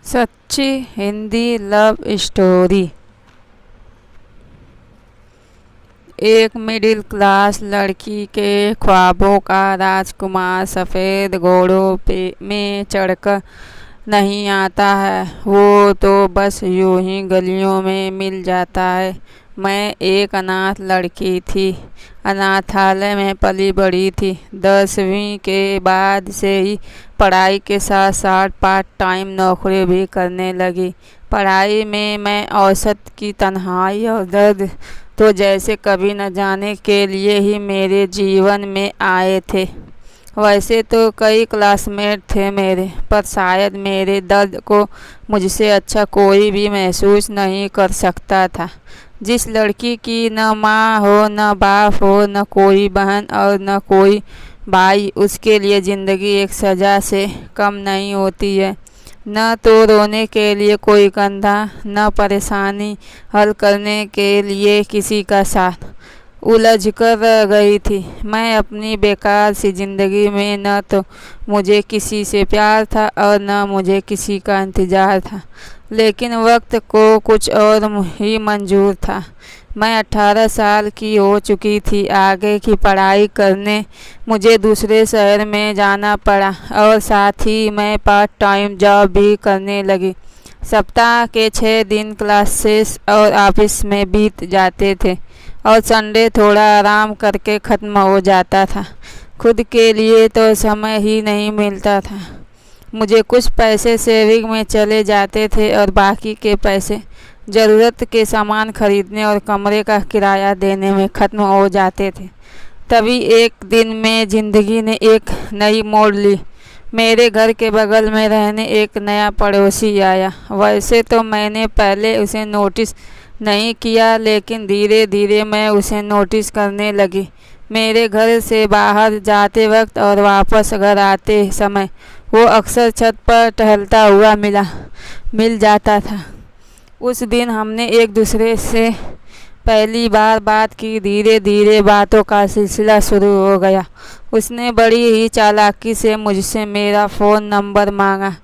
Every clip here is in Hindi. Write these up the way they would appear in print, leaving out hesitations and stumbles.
सच्ची हिंदी लव स्टोरी। एक मिडिल क्लास लड़की के ख्वाबों का राजकुमार सफ़ेद घोड़ों पे में चढ़कर नहीं आता है, वो तो बस यूं ही गलियों में मिल जाता है। मैं एक अनाथ लड़की थी, अनाथालय में पली बड़ी थी। 10वीं के बाद से ही पढ़ाई के साथ साथ पार्ट टाइम नौकरी भी करने लगी। पढ़ाई में मैं औसत की तन्हाई और दर्द तो जैसे कभी न जाने के लिए ही मेरे जीवन में आए थे। वैसे तो कई क्लासमेट थे मेरे, पर शायद मेरे दर्द को मुझसे अच्छा कोई भी महसूस नहीं कर सकता था। जिस लड़की की न माँ हो, न बाप हो, न कोई बहन और न कोई भाई, उसके लिए ज़िंदगी एक सज़ा से कम नहीं होती है। न तो रोने के लिए कोई कंधा, न परेशानी हल करने के लिए किसी का साथ। उलझ कर रह गई थी मैं अपनी बेकार सी ज़िंदगी में। न तो मुझे किसी से प्यार था और न मुझे किसी का इंतज़ार था, लेकिन वक्त को कुछ और ही मंजूर था। मैं 18 साल की हो चुकी थी। आगे की पढ़ाई करने मुझे दूसरे शहर में जाना पड़ा और साथ ही मैं पार्ट टाइम जॉब भी करने लगी। सप्ताह के 6 दिन क्लासेस और ऑफिस में बीत जाते थे और संडे थोड़ा आराम करके ख़त्म हो जाता था। खुद के लिए तो समय ही नहीं मिलता था। मुझे कुछ पैसे सेविंग में चले जाते थे और बाकी के पैसे ज़रूरत के सामान खरीदने और कमरे का किराया देने में ख़त्म हो जाते थे। तभी एक दिन में ज़िंदगी ने एक नई मोड़ ली। मेरे घर के बगल में रहने एक नया पड़ोसी आया। वैसे तो मैंने पहले उसे नोटिस नहीं किया, लेकिन धीरे धीरे मैं उसे नोटिस करने लगी। मेरे घर से बाहर जाते वक्त और वापस घर आते समय वो अक्सर छत पर टहलता हुआ मिल जाता था। उस दिन हमने एक दूसरे से पहली बार बात की। धीरे धीरे बातों का सिलसिला शुरू हो गया। उसने बड़ी ही चालाकी से मुझसे मेरा फ़ोन नंबर मांगा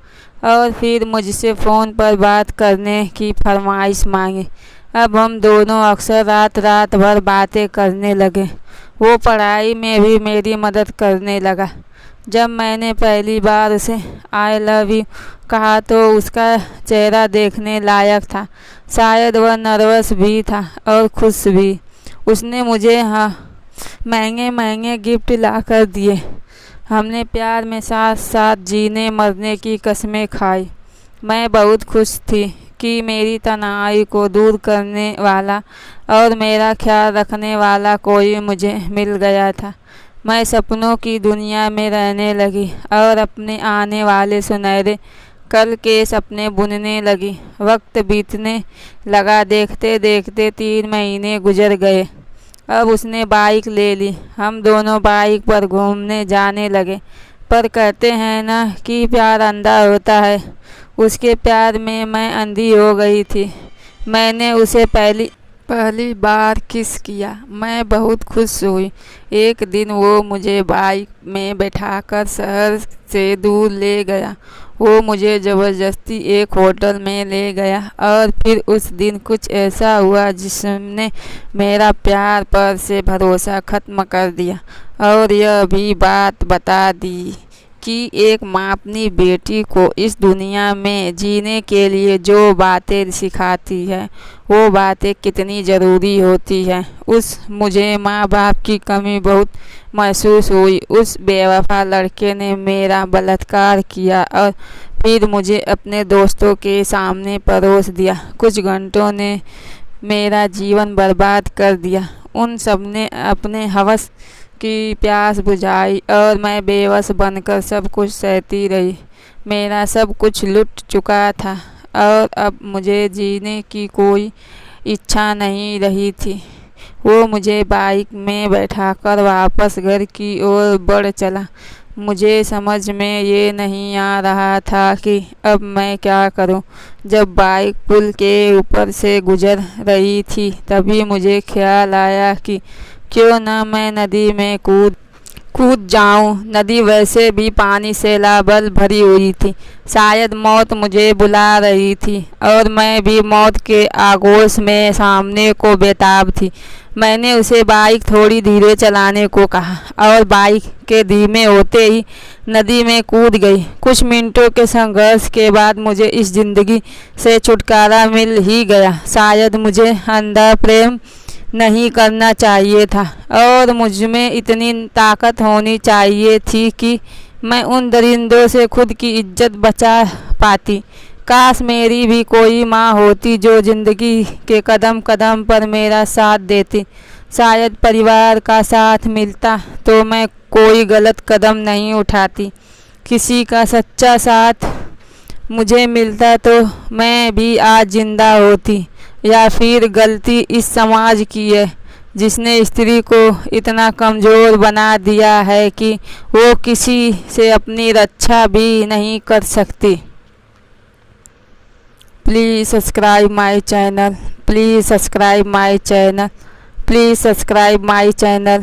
और फिर मुझसे फ़ोन पर बात करने की फरमाइश मांगी। अब हम दोनों अक्सर रात भर बातें करने लगे। वो पढ़ाई में भी मेरी मदद करने लगा। जब मैंने पहली बार उसे आई लव यू कहा तो उसका चेहरा देखने लायक था। शायद वह नर्वस भी था और खुश भी। उसने मुझे महंगे महंगे गिफ्ट ला कर दिए। हमने प्यार में साथ साथ जीने मरने की कस्में खाई। मैं बहुत खुश थी कि मेरी तन्हाई को दूर करने वाला और मेरा ख्याल रखने वाला कोई मुझे मिल गया था। मैं सपनों की दुनिया में रहने लगी और अपने आने वाले सुनहरे कल के सपने बुनने लगी। वक्त बीतने लगा। देखते देखते 3 महीने गुजर गए। अब उसने बाइक ले ली। हम दोनों बाइक पर घूमने जाने लगे। पर कहते हैं ना कि प्यार अंधा होता है। उसके प्यार में मैं अंधी हो गई थी। मैंने उसे पहली बार किस किया। मैं बहुत खुश हुई। एक दिन वो मुझे बाइक में बैठाकर शहर से दूर ले गया। वो मुझे ज़बरदस्ती एक होटल में ले गया और फिर उस दिन कुछ ऐसा हुआ जिसने मेरा प्यार पर से भरोसा ख़त्म कर दिया और यह भी बात बता दी कि एक माँ अपनी बेटी को इस दुनिया में जीने के लिए जो बातें सिखाती है वो बातें कितनी ज़रूरी होती हैं। मुझे माँ बाप की कमी बहुत महसूस हुई। उस बेवफा लड़के ने मेरा बलात्कार किया और फिर मुझे अपने दोस्तों के सामने परोस दिया। कुछ घंटों ने मेरा जीवन बर्बाद कर दिया। उन सब ने अपने हवस की प्यास बुझाई और मैं बेबस बनकर सब कुछ सहती रही। मेरा सब कुछ लुट चुका था और अब मुझे जीने की कोई इच्छा नहीं रही थी। वो मुझे बाइक में बैठाकर वापस घर की ओर बढ़ चला। मुझे समझ में ये नहीं आ रहा था कि अब मैं क्या करूं। जब बाइक पुल के ऊपर से गुजर रही थी तभी मुझे ख्याल आया कि क्यों न मैं नदी में कूद कूद जाऊं। नदी वैसे भी पानी से लबालब भरी हुई थी। शायद मौत मुझे बुला रही थी और मैं भी मौत के आगोश में सामने को बेताब थी। मैंने उसे बाइक थोड़ी धीरे चलाने को कहा और बाइक के धीमे होते ही नदी में कूद गई। कुछ मिनटों के संघर्ष के बाद मुझे इस जिंदगी से छुटकारा मिल ही गया। शायद मुझे अंधा प्रेम नहीं करना चाहिए था और मुझ में इतनी ताकत होनी चाहिए थी कि मैं उन दरिंदों से खुद की इज्जत बचा पाती। काश मेरी भी कोई माँ होती जो ज़िंदगी के कदम कदम पर मेरा साथ देती। शायद परिवार का साथ मिलता तो मैं कोई गलत कदम नहीं उठाती। किसी का सच्चा साथ मुझे मिलता तो मैं भी आज जिंदा होती। या फिर गलती इस समाज की है जिसने स्त्री को इतना कमज़ोर बना दिया है कि वो किसी से अपनी रक्षा भी नहीं कर सकती। Please subscribe my channel. Please subscribe my channel. Please subscribe my channel.